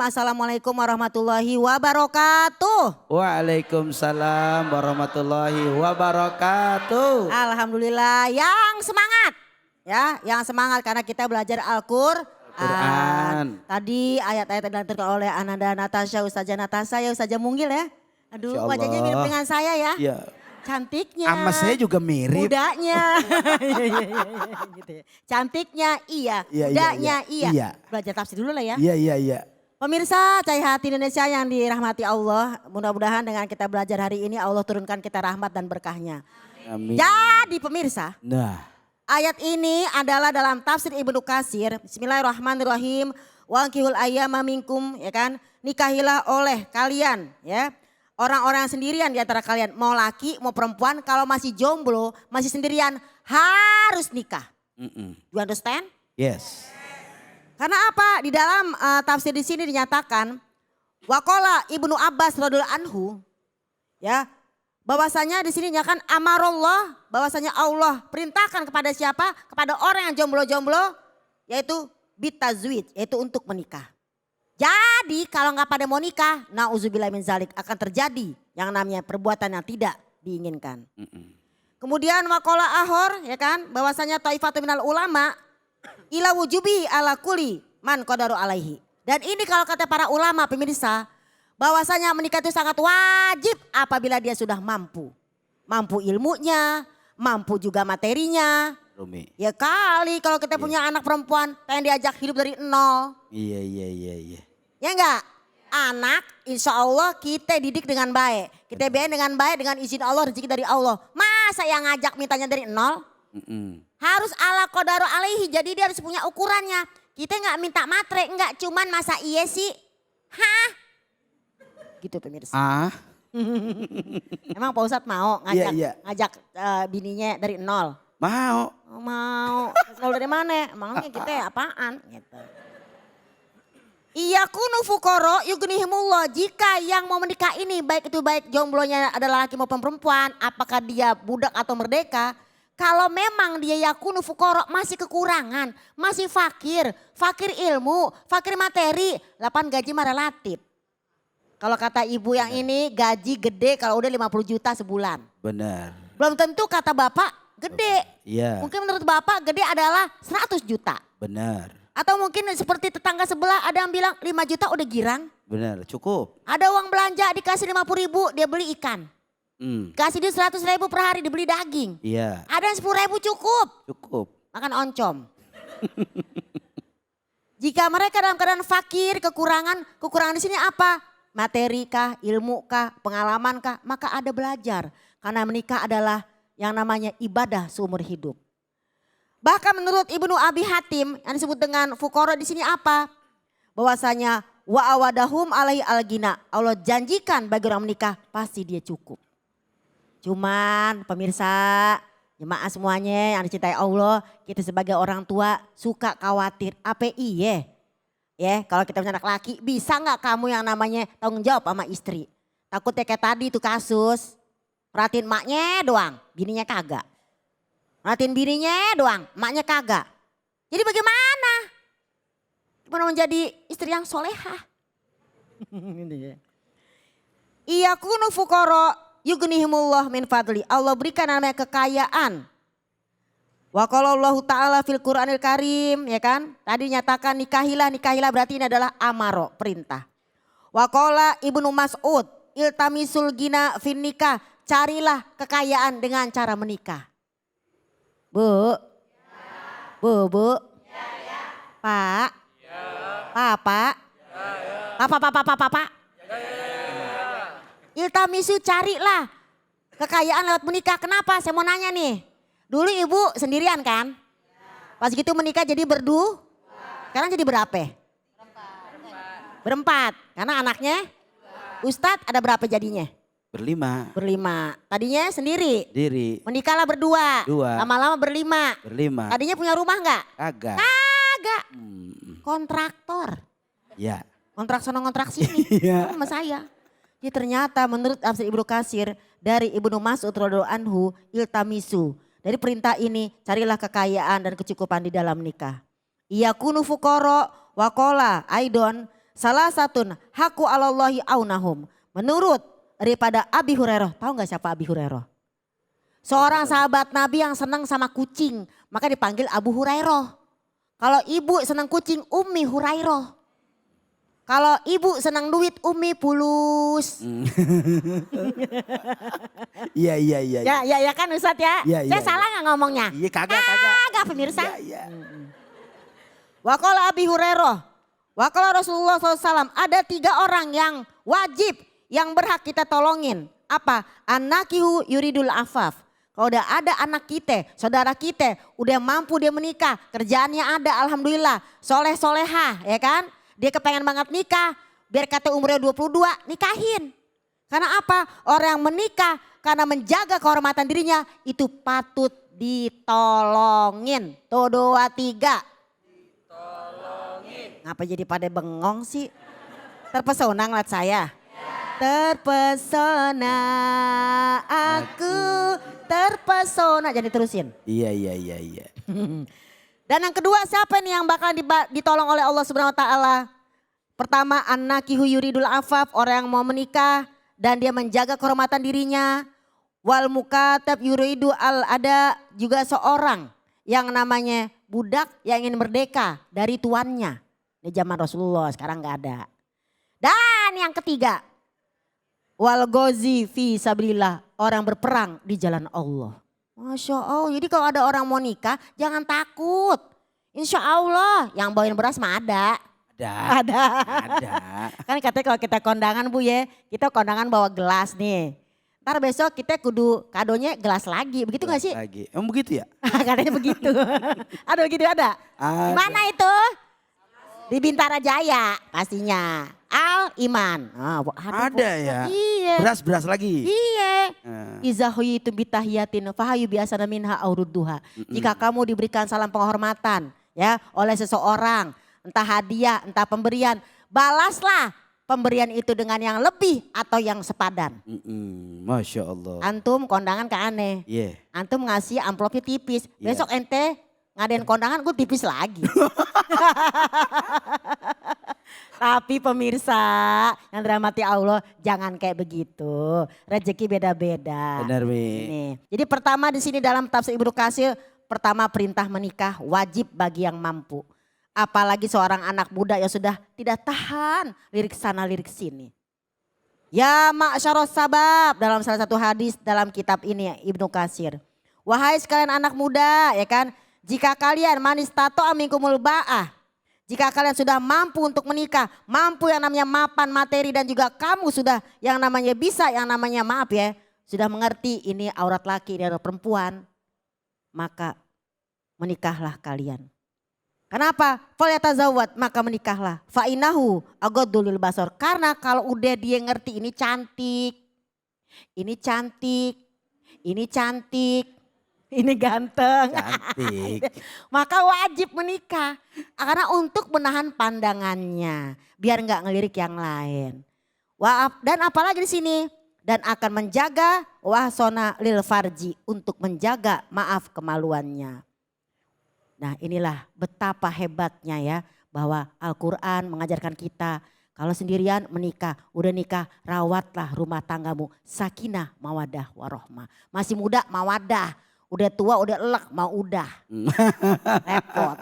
Assalamualaikum warahmatullahi wabarakatuh. Waalaikumsalam warahmatullahi wabarakatuh. Alhamdulillah yang semangat. Ya, yang semangat karena kita belajar Al-Quran. Tadi ayat-ayat yang dilanturkan oleh Ananda Natasha, Ustazah Natasha ya Ustazah Munggil ya. Aduh wajahnya mirip dengan saya ya. Iya. Cantiknya. Sama saya juga mirip. Mudanya. Gitu ya. Cantiknya iya. Mudanya iya. Belajar tafsir dulu lah ya. Iya. Pemirsa Cahaya Hati Indonesia yang dirahmati Allah. Mudah-mudahan dengan kita belajar hari ini Allah turunkan kita rahmat dan berkahnya. Amin. Jadi pemirsa. Nah. Ayat ini adalah dalam tafsir Ibnu Katsir. Bismillahirrahmanirrahim. Wankihul ayyama minkum, ya kan. Nikahilah oleh kalian ya. Orang-orang sendirian di antara kalian, mau laki mau perempuan, kalau masih jomblo, masih sendirian harus nikah. You understand? Yes. Karena apa? Di dalam tafsir di sini dinyatakan, waqala Ibnu Abbas radhiyallahu anhu, ya, bahwasanya di sini nyatakan amarullah, bahwasanya Allah perintahkan kepada siapa? Kepada orang yang jomblo-jomblo, yaitu bitazwij, yaitu untuk menikah. Jadi kalau nggak pada mau nikah, nauzubillah min zalik, akan terjadi yang namanya perbuatan yang tidak diinginkan. Kemudian waqala ahor, ya kan, bahwasanya taifatu minal ulama ila wujubi ala kulli man qadaru alaihi. Dan ini kalau kata para ulama pemirsa, bahwasanya menikah itu sangat wajib apabila dia sudah mampu. Mampu ilmunya, mampu juga materinya. Rumi. Ya kali kalau kita punya anak perempuan pengen diajak hidup dari nol. Iya. Ya enggak? Anak insya Allah kita didik dengan baik. Kita biayain dengan baik dengan izin Allah, rezeki dari Allah. Masa yang ngajak mintanya dari nol? Harus ala qadaru alaihi, jadi dia harus punya ukurannya. Kita enggak minta matre, enggak cuman masa iya sih. Hah? Gitu pemirsa. Emang Pak Ustadz mau ngajak bininya dari nol? Mau. Oh, mau. Nol dari mana? Emangnya kita apaan? Gitu. Iya kunu fukoro yugnihimullah. Jika yang mau menikah ini baik itu baik jomblonya adalah laki maupun perempuan. Apakah dia budak atau merdeka. Kalau memang dia yakunu fukoro masih kekurangan. Masih fakir. Fakir ilmu, fakir materi. 8 gaji mah relatif. Kalau kata ibu yang ini gaji gede kalau udah 50 juta sebulan. Benar. Belum tentu kata bapak gede. Iya. Mungkin menurut bapak gede adalah 100 juta. Benar. Atau mungkin seperti tetangga sebelah ada yang bilang 5 juta udah girang. Benar, cukup. Ada uang belanja dikasih 50 ribu dia beli ikan. Kasih dia 100 ribu per hari dibeli daging. Iya. Ada yang 10 ribu cukup. Cukup. Makan oncom. Jika mereka dalam keadaan fakir, kekurangan di sini apa? Materi kah, ilmu kah, pengalaman kah? Maka ada belajar. Karena menikah adalah yang namanya ibadah seumur hidup. Bahkan menurut Ibnu Abi Hatim yang disebut dengan fukoro di sini apa? Bahwasanya wa awadahum alaihi algina. Allah janjikan bagi orang menikah pasti dia cukup. Cuman pemirsa, jemaah semuanya yang dicintai Allah, kita sebagai orang tua suka khawatir. Apa iya? Ya, kalau kita punya anak laki, bisa nggak kamu yang namanya tanggung jawab sama istri? Takutnya kayak tadi itu kasus, perhatiin maknya doang, bininya kagak. Perhatiin bininya doang, emaknya kagak. Jadi bagaimana? Gimana menjadi istri yang solehah? Iya kunu fukoro yugnihimullah min fadli. Allah berikan namanya kekayaan. Wa qalallahu ta'ala fil Qur'anil Karim, ya kan? Tadi nyatakan nikahilah berarti ini adalah amaro, perintah. Wa qala Ibnu Mas'ud, iltamisul gina fin nikah, carilah kekayaan dengan cara menikah. Bu, Pak, Papa, Papa. Iltamisu carilah kekayaan lewat menikah. Kenapa? Saya mau nanya nih. Dulu ibu sendirian kan? Pas gitu menikah jadi sekarang jadi berapa? Berempat. Karena anaknya Ustadz ada berapa jadinya? Berlima. Tadinya sendiri? Sendiri. Menikahlah berdua. Lama-lama berlima. Tadinya punya rumah enggak? Kagak. Kontraktor. Ya. Kontrak sono kontrak sini. Sama saya. Jadi ternyata menurut tafsir Ibnu Katsir dari Ibnu Mas'ud radhiyallahu anhu iltamisu. Dari perintah ini carilah kekayaan dan kecukupan di dalam nikah. Iyakunu fuqara wa qala aidon Salah satun haku alallahi aunahum. Menurut daripada Abi Hurairah. Tahu gak siapa Abi Hurairah? Seorang sahabat Nabi yang senang sama kucing. Maka dipanggil Abu Hurairah. Kalau ibu senang kucing, Ummi Hurairah. Kalau ibu senang duit, Umi Pulus. Iya. Ya kan Ustadz ya? Iya, Saya iya, salah gak ngomongnya? Iya kagak. Kagak pemirsa. Iya. Waqala Abi Hurairah. Waqala Rasulullah SAW. Ada 3 orang yang wajib, yang berhak kita tolongin. Apa? Anakihu yuridul afaf. Kalau udah ada anak kita, saudara kita, udah mampu dia menikah. Kerjaannya ada alhamdulillah. Soleh-solehah ya kan. Dia kepengen banget nikah. Biar kata umurnya 22 nikahin. Karena apa? Orang yang menikah karena menjaga kehormatan dirinya itu patut ditolongin. Tuh 2, 3. Ditolongin. Ngapa jadi pada bengong sih? Terpesona ngeliat saya? Terpesona aku, terpesona. Jadi terusin. Iya. Dan yang kedua siapa nih yang bakal ditolong oleh Allah Subhanahu Wa Taala? Pertama annakihu yuridul afaf, orang yang mau menikah dan dia menjaga kehormatan dirinya. Wal mukatab yuridu al ada, juga seorang yang namanya budak yang ingin merdeka dari tuannya. Di zaman Rasulullah, sekarang nggak ada. Dan yang ketiga, wal gozi fi sabilillah, orang berperang di jalan Allah. Masya Allah, jadi kalau ada orang mau nikah jangan takut. Insya Allah yang bawain beras mah ada. Ada. Kan katanya kalau kita kondangan Bu ya, kita kondangan bawa gelas nih. Ntar besok kita kudu kadonya gelas lagi, begitu gak sih? Lagi. Emang begitu ya? Katanya begitu. Ada begitu ada? Ada. Di mana itu? Di Bintara Jaya pastinya. Al Iman. Ada ya? Iya. Beras lagi? Iya. Izahuyi itu bitahiyatin fahayu biasana minha aurudduha. Jika kamu diberikan salam penghormatan ya oleh seseorang, entah hadiah, entah pemberian, balaslah pemberian itu dengan yang lebih atau yang sepadan. Masya Allah. Antum kondangan ke aneh. Iya. Antum ngasih amplopnya tipis. Yeah. Besok ente ngadain kondangan gue tipis lagi. Tapi pemirsa yang dirahmati Allah jangan kayak begitu. Rezeki beda-beda. Benar Mi. Nih. Jadi pertama di sini dalam tafsir Ibnu Katsir, pertama perintah menikah wajib bagi yang mampu. Apalagi seorang anak muda yang sudah tidak tahan lirik sana lirik sini. Ya ma'syaros sabab, dalam salah satu hadis dalam kitab ini Ibnu Katsir. Wahai sekalian anak muda ya kan, jika kalian manis tato aminkumul ba'ah. Jika kalian sudah mampu untuk menikah, mampu yang namanya mapan materi dan juga kamu sudah yang namanya bisa, yang namanya maaf ya, sudah mengerti ini aurat laki, ini aurat perempuan, maka menikahlah kalian. Kenapa? Falyatazawwad, maka menikahlah. Fa'inahu aghaddu lil basar. Karena kalau udah dia ngerti ini cantik, ini cantik, ini cantik, ini ganteng. Cantik. Maka wajib menikah. Karena untuk menahan pandangannya. Biar nggak ngelirik yang lain. Dan apalagi di sini. Dan akan menjaga wahsona lil farji. Untuk menjaga maaf kemaluannya. Nah inilah betapa hebatnya ya. Bahwa Al-Quran mengajarkan kita. Kalau sendirian menikah, udah nikah rawatlah rumah tanggamu. Sakinah mawadah warohmah. Masih muda mawadah. Udah tua, udah elek, mau udah. Repot.